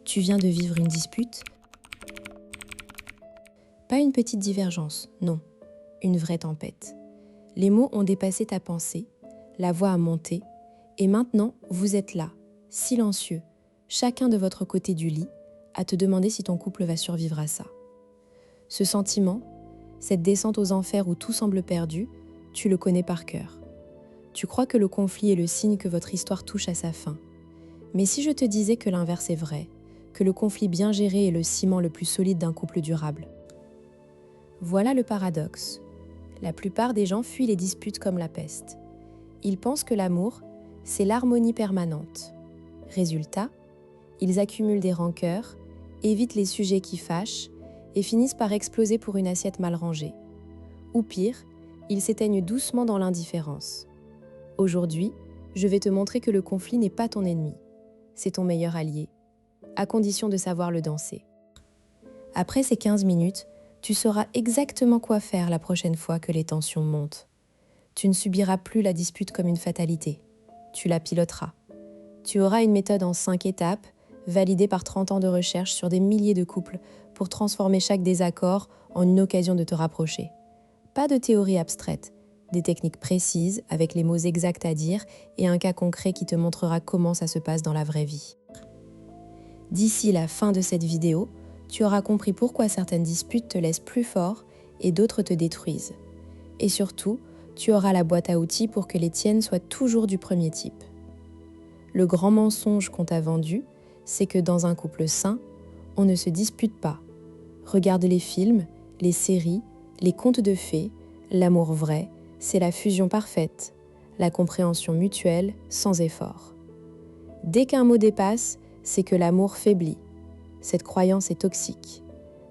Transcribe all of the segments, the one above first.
Tu viens de vivre une dispute? Pas une petite divergence, non, une vraie tempête. Les mots ont dépassé ta pensée, la voix a monté, et maintenant vous êtes là, silencieux, chacun de votre côté du lit, à te demander si ton couple va survivre à ça. Ce sentiment, cette descente aux enfers où tout semble perdu, tu le connais par cœur. Tu crois que le conflit est le signe que votre histoire touche à sa fin. Mais si je te disais que l'inverse est vrai, que le conflit bien géré est le ciment le plus solide d'un couple durable? Voilà le paradoxe. La plupart des gens fuient les disputes comme la peste. Ils pensent que l'amour, c'est l'harmonie permanente. Résultat, ils accumulent des rancœurs, évitent les sujets qui fâchent et finissent par exploser pour une assiette mal rangée. Ou pire, ils s'éteignent doucement dans l'indifférence. Aujourd'hui, je vais te montrer que le conflit n'est pas ton ennemi. C'est ton meilleur allié, à condition de savoir le danser. Après ces 15 minutes, tu sauras exactement quoi faire la prochaine fois que les tensions montent. Tu ne subiras plus la dispute comme une fatalité. Tu la piloteras. Tu auras une méthode en 5 étapes, validée par 30 ans de recherche sur des milliers de couples pour transformer chaque désaccord en une occasion de te rapprocher. Pas de théorie abstraite, des techniques précises avec les mots exacts à dire et un cas concret qui te montrera comment ça se passe dans la vraie vie. D'ici la fin de cette vidéo, tu auras compris pourquoi certaines disputes te laissent plus fort et d'autres te détruisent. Et surtout, tu auras la boîte à outils pour que les tiennes soient toujours du premier type. Le grand mensonge qu'on t'a vendu, c'est que dans un couple sain, on ne se dispute pas. Regarde les films, les séries, les contes de fées, l'amour vrai, c'est la fusion parfaite, la compréhension mutuelle sans effort. Dès qu'un mot dépasse, c'est que l'amour faiblit. Cette croyance est toxique.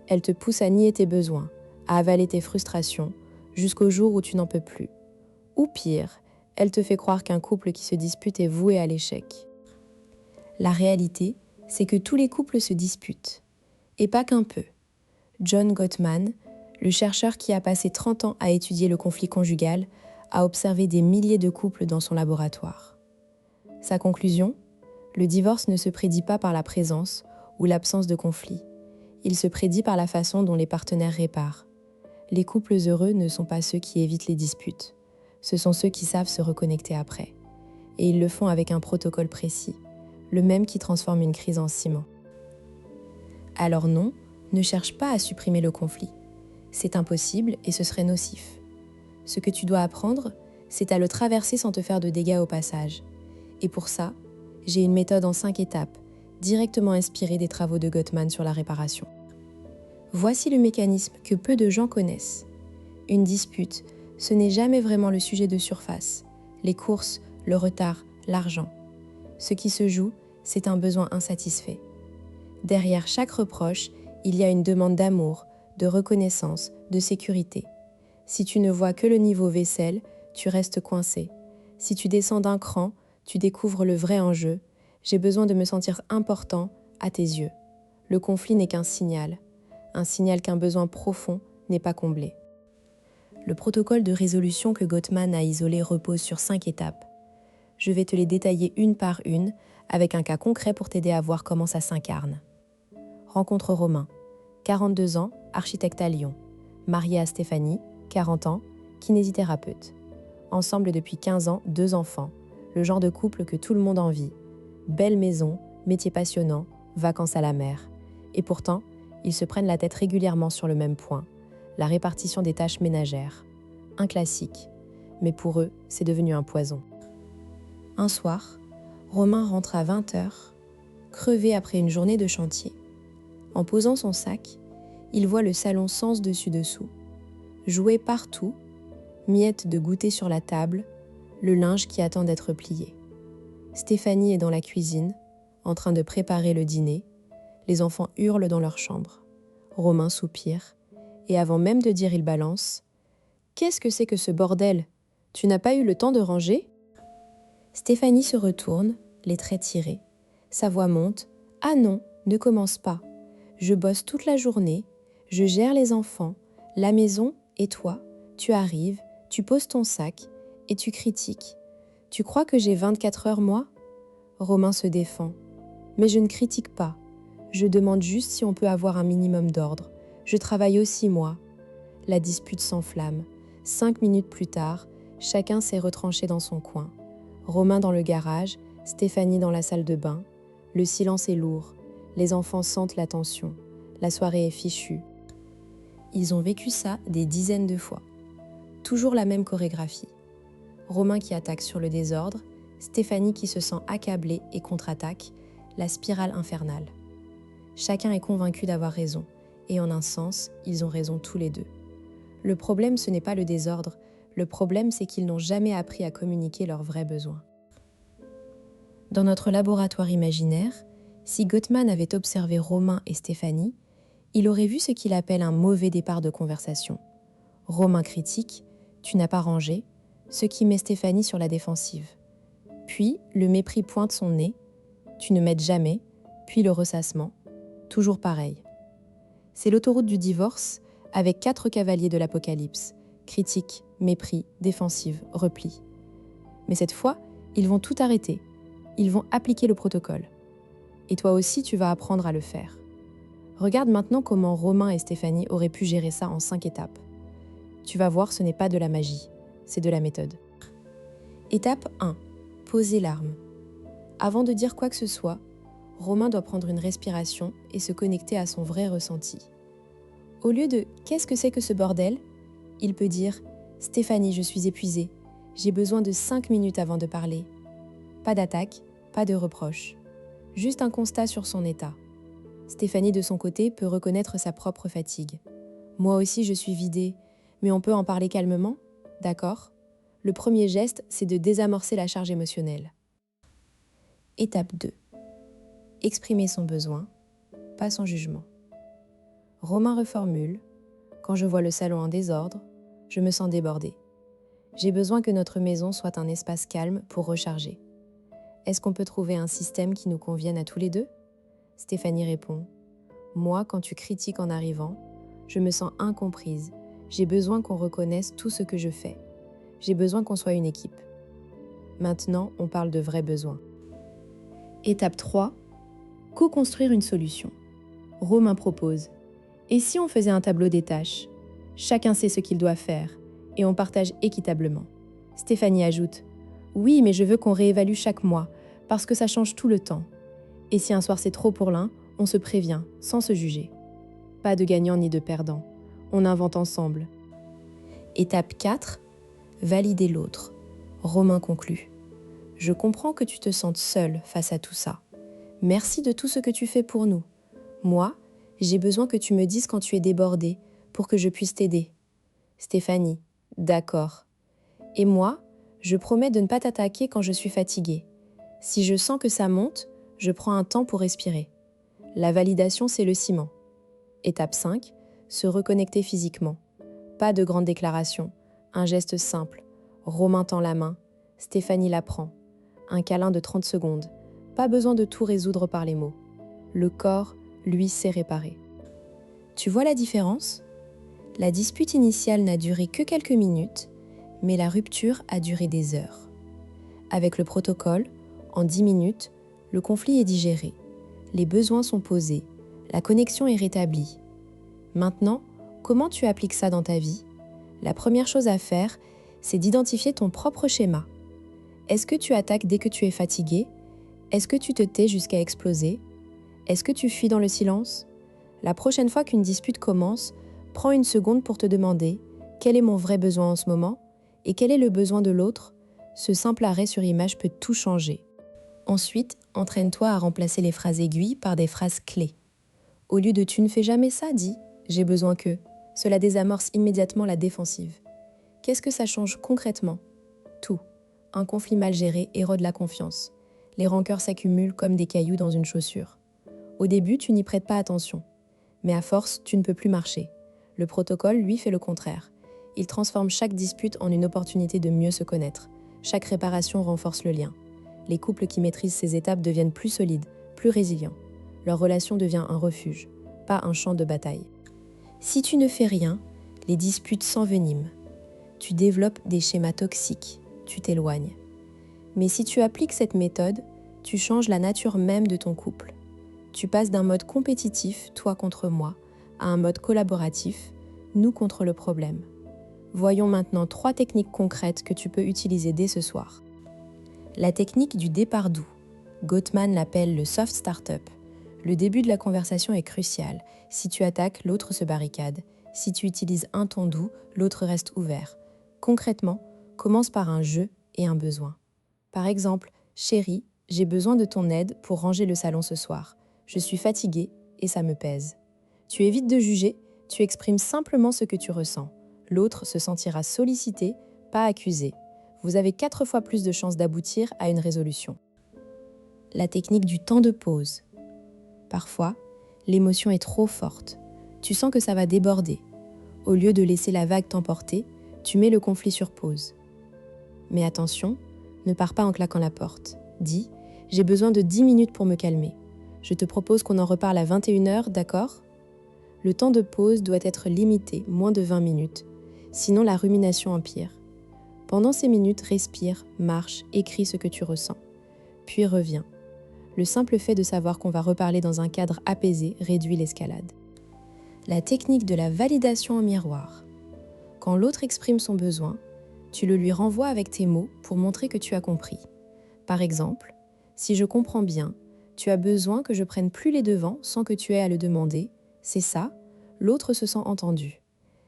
Elle te pousse à nier tes besoins, à avaler tes frustrations, jusqu'au jour où tu n'en peux plus. Ou pire, elle te fait croire qu'un couple qui se dispute est voué à l'échec. La réalité, c'est que tous les couples se disputent. Et pas qu'un peu. John Gottman, le chercheur qui a passé 30 ans à étudier le conflit conjugal, a observé des milliers de couples dans son laboratoire. Sa conclusion ? Le divorce ne se prédit pas par la présence ou l'absence de conflit. Il se prédit par la façon dont les partenaires réparent. Les couples heureux ne sont pas ceux qui évitent les disputes. Ce sont ceux qui savent se reconnecter après. Et ils le font avec un protocole précis, le même qui transforme une crise en ciment. Alors non, ne cherche pas à supprimer le conflit. C'est impossible et ce serait nocif. Ce que tu dois apprendre, c'est à le traverser sans te faire de dégâts au passage. Et pour ça, j'ai une méthode en 5 étapes, directement inspirée des travaux de Gottman sur la réparation. Voici le mécanisme que peu de gens connaissent. Une dispute, ce n'est jamais vraiment le sujet de surface. Les courses, le retard, l'argent. Ce qui se joue, c'est un besoin insatisfait. Derrière chaque reproche, il y a une demande d'amour, de reconnaissance, de sécurité. Si tu ne vois que le niveau vaisselle, tu restes coincé. Si tu descends d'un cran, tu découvres le vrai enjeu. J'ai besoin de me sentir important à tes yeux. Le conflit n'est qu'un signal qu'un besoin profond n'est pas comblé. Le protocole de résolution que Gottman a isolé repose sur 5 étapes. Je vais te les détailler une par une, avec un cas concret pour t'aider à voir comment ça s'incarne. Rencontre Romain, 42 ans, architecte à Lyon. Marié à Stéphanie, 40 ans, kinésithérapeute. Ensemble depuis 15 ans, 2 enfants. Le genre de couple que tout le monde envie. Belle maison, métier passionnant, vacances à la mer. Et pourtant, ils se prennent la tête régulièrement sur le même point, la répartition des tâches ménagères. Un classique, mais pour eux, c'est devenu un poison. Un soir, Romain rentre à 20h, crevé après une journée de chantier. En posant son sac, il voit le salon sens dessus-dessous. Jouets partout, miettes de goûter sur la table, le linge qui attend d'être plié. Stéphanie est dans la cuisine, en train de préparer le dîner. Les enfants hurlent dans leur chambre. Romain soupire, et avant même de dire il balance « Qu'est-ce que c'est que ce bordel ? Tu n'as pas eu le temps de ranger ?» Stéphanie se retourne, les traits tirés. Sa voix monte « Ah non, ne commence pas. Je bosse toute la journée, je gère les enfants, la maison et toi. Tu arrives, tu poses ton sac et tu critiques. Tu crois que j'ai 24 heures, moi ?» Romain se défend. « Mais je ne critique pas. Je demande juste si on peut avoir un minimum d'ordre. Je travaille aussi, moi. » La dispute s'enflamme. 5 minutes plus tard, chacun s'est retranché dans son coin. Romain dans le garage, Stéphanie dans la salle de bain. Le silence est lourd. Les enfants sentent la tension. La soirée est fichue. Ils ont vécu ça des dizaines de fois. Toujours la même chorégraphie. Romain qui attaque sur le désordre, Stéphanie qui se sent accablée et contre-attaque, la spirale infernale. Chacun est convaincu d'avoir raison, et en un sens, ils ont raison tous les deux. Le problème, ce n'est pas le désordre, le problème, c'est qu'ils n'ont jamais appris à communiquer leurs vrais besoins. Dans notre laboratoire imaginaire, si Gottman avait observé Romain et Stéphanie, il aurait vu ce qu'il appelle un mauvais départ de conversation. Romain critique, tu n'as pas rangé, ce qui met Stéphanie sur la défensive. Puis, le mépris pointe son nez, tu ne m'aides jamais, puis le ressassement, toujours pareil. C'est l'autoroute du divorce avec 4 cavaliers de l'apocalypse, critique, mépris, défensive, repli. Mais cette fois, ils vont tout arrêter, ils vont appliquer le protocole. Et toi aussi, tu vas apprendre à le faire. Regarde maintenant comment Romain et Stéphanie auraient pu gérer ça en 5 étapes. Tu vas voir, ce n'est pas de la magie, c'est de la méthode. Étape 1. Poser l'arme. Avant de dire quoi que ce soit, Romain doit prendre une respiration et se connecter à son vrai ressenti. Au lieu de « qu'est-ce que c'est que ce bordel ?», il peut dire « Stéphanie, je suis épuisée, j'ai besoin de 5 minutes avant de parler ». Pas d'attaque, pas de reproche. Juste un constat sur son état. Stéphanie, de son côté, peut reconnaître sa propre fatigue. « Moi aussi, je suis vidée, mais on peut en parler calmement ? D'accord ? » Le premier geste, c'est de désamorcer la charge émotionnelle. Étape 2. Exprimer son besoin, pas son jugement. Romain reformule. Quand je vois le salon en désordre, je me sens débordée. J'ai besoin que notre maison soit un espace calme pour recharger. Est-ce qu'on peut trouver un système qui nous convienne à tous les deux ? Stéphanie répond. Moi, quand tu critiques en arrivant, je me sens incomprise. J'ai besoin qu'on reconnaisse tout ce que je fais. J'ai besoin qu'on soit une équipe. Maintenant, on parle de vrais besoins. Étape 3. Co-construire une solution. Romain propose. Et si on faisait un tableau des tâches ? Chacun sait ce qu'il doit faire et on partage équitablement. Stéphanie ajoute. Oui, mais je veux qu'on réévalue chaque mois parce que ça change tout le temps. Et si un soir c'est trop pour l'un, on se prévient sans se juger. Pas de gagnant ni de perdant. On invente ensemble. Étape 4. Valider l'autre. Romain conclut. Je comprends que tu te sentes seule face à tout ça. Merci de tout ce que tu fais pour nous. Moi, j'ai besoin que tu me dises quand tu es débordée pour que je puisse t'aider. Stéphanie, d'accord. Et moi, je promets de ne pas t'attaquer quand je suis fatiguée. Si je sens que ça monte, je prends un temps pour respirer. La validation, c'est le ciment. Étape 5. Se reconnecter physiquement. Pas de grandes déclarations. Un geste simple. Romain tend la main. Stéphanie la prend. Un câlin de 30 secondes. Pas besoin de tout résoudre par les mots. Le corps, lui, sait réparer. Tu vois la différence ? La dispute initiale n'a duré que quelques minutes, mais la rupture a duré des heures. Avec le protocole, en 10 minutes, le conflit est digéré. Les besoins sont posés. La connexion est rétablie. Maintenant, comment tu appliques ça dans ta vie ? La première chose à faire, c'est d'identifier ton propre schéma. Est-ce que tu attaques dès que tu es fatigué ? Est-ce que tu te tais jusqu'à exploser ? Est-ce que tu fuis dans le silence ? La prochaine fois qu'une dispute commence, prends une seconde pour te demander quel est mon vrai besoin en ce moment et quel est le besoin de l'autre. Ce simple arrêt sur image peut tout changer. Ensuite, entraîne-toi à remplacer les phrases aiguilles par des phrases clés. Au lieu de « tu ne fais jamais ça », dis « j'ai besoin que ». Cela désamorce immédiatement la défensive. Qu'est-ce que ça change concrètement ? Tout. Un conflit mal géré érode la confiance. Les rancœurs s'accumulent comme des cailloux dans une chaussure. Au début, tu n'y prêtes pas attention. Mais à force, tu ne peux plus marcher. Le protocole, lui, fait le contraire. Il transforme chaque dispute en une opportunité de mieux se connaître. Chaque réparation renforce le lien. Les couples qui maîtrisent ces étapes deviennent plus solides, plus résilients. Leur relation devient un refuge, pas un champ de bataille. Si tu ne fais rien, les disputes s'enveniment. Tu développes des schémas toxiques, tu t'éloignes. Mais si tu appliques cette méthode, tu changes la nature même de ton couple. tu passes d'un mode compétitif, toi contre moi, à un mode collaboratif, nous contre le problème. Voyons maintenant 3 techniques concrètes que tu peux utiliser dès ce soir. La technique du départ doux. Gottman l'appelle le soft startup. Le début de la conversation est crucial. Si tu attaques, l'autre se barricade. Si tu utilises un ton doux, l'autre reste ouvert. Concrètement, commence par un « je » et un besoin. Par exemple, « Chérie, j'ai besoin de ton aide pour ranger le salon ce soir. Je suis fatiguée et ça me pèse. » Tu évites de juger, tu exprimes simplement ce que tu ressens. L'autre se sentira sollicité, pas accusé. Vous avez 4 fois plus de chances d'aboutir à une résolution. La technique du temps de pause. Parfois, l'émotion est trop forte. Tu sens que ça va déborder. Au lieu de laisser la vague t'emporter, tu mets le conflit sur pause. Mais attention, ne pars pas en claquant la porte. Dis « J'ai besoin de 10 minutes pour me calmer. Je te propose qu'on en reparle à 21h, d'accord ?» Le temps de pause doit être limité, moins de 20 minutes. Sinon, la rumination empire. Pendant ces minutes, respire, marche, écris ce que tu ressens. Puis reviens. Le simple fait de savoir qu'on va reparler dans un cadre apaisé réduit l'escalade. La technique de la validation en miroir. Quand l'autre exprime son besoin, tu le lui renvoies avec tes mots pour montrer que tu as compris. Par exemple, si je comprends bien, tu as besoin que je prenne plus les devants sans que tu aies à le demander. C'est ça, l'autre se sent entendu.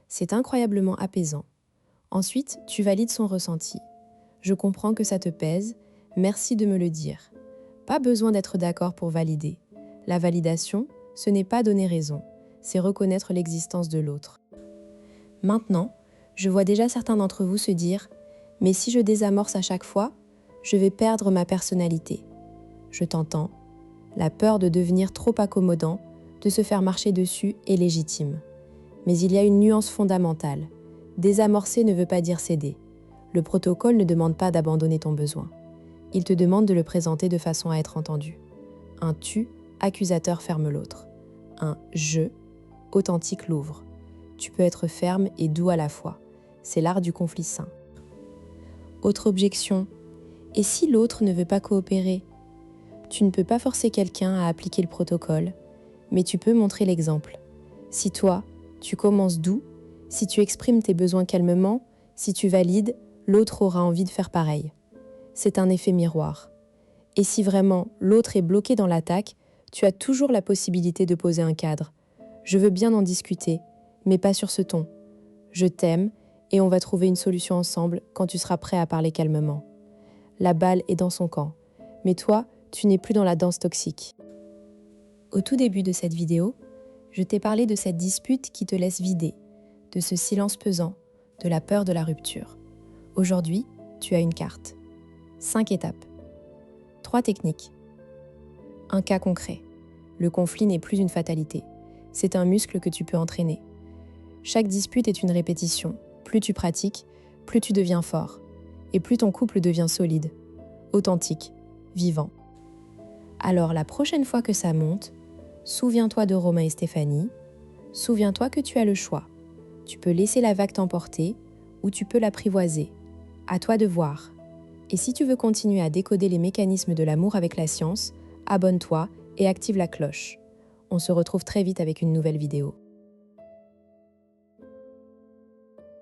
C'est incroyablement apaisant. Ensuite, tu valides son ressenti. Je comprends que ça te pèse, merci de me le dire. Pas besoin d'être d'accord pour valider. La validation, ce n'est pas donner raison, c'est reconnaître l'existence de l'autre. Maintenant, je vois déjà certains d'entre vous se dire « Mais si je désamorce à chaque fois, je vais perdre ma personnalité. » Je t'entends. La peur de devenir trop accommodant, de se faire marcher dessus est légitime. Mais il y a une nuance fondamentale. Désamorcer ne veut pas dire céder. Le protocole ne demande pas d'abandonner ton besoin. Il te demande de le présenter de façon à être entendu. Un « tu » accusateur ferme l'autre. Un « je » authentique l'ouvre. Tu peux être ferme et doux à la fois. C'est l'art du conflit sain. Autre objection. Et si l'autre ne veut pas coopérer ? Tu ne peux pas forcer quelqu'un à appliquer le protocole, mais tu peux montrer l'exemple. Si toi, tu commences doux, si tu exprimes tes besoins calmement, si tu valides, l'autre aura envie de faire pareil. C'est un effet miroir. Et si vraiment l'autre est bloqué dans l'attaque, tu as toujours la possibilité de poser un cadre. Je veux bien en discuter, mais pas sur ce ton. Je t'aime et on va trouver une solution ensemble quand tu seras prêt à parler calmement. La balle est dans son camp, mais toi, tu n'es plus dans la danse toxique. Au tout début de cette vidéo, je t'ai parlé de cette dispute qui te laisse vider, de ce silence pesant, de la peur de la rupture. Aujourd'hui, tu as une carte. 5 étapes. 3 techniques. Un cas concret. Le conflit n'est plus une fatalité. C'est un muscle que tu peux entraîner. Chaque dispute est une répétition. Plus tu pratiques, plus tu deviens fort. Et plus ton couple devient solide, authentique, vivant. Alors la prochaine fois que ça monte, souviens-toi de Romain et Stéphanie. Souviens-toi que tu as le choix. Tu peux laisser la vague t'emporter ou tu peux l'apprivoiser. À toi de voir. Et si tu veux continuer à décoder les mécanismes de l'amour avec la science, abonne-toi et active la cloche. On se retrouve très vite avec une nouvelle vidéo.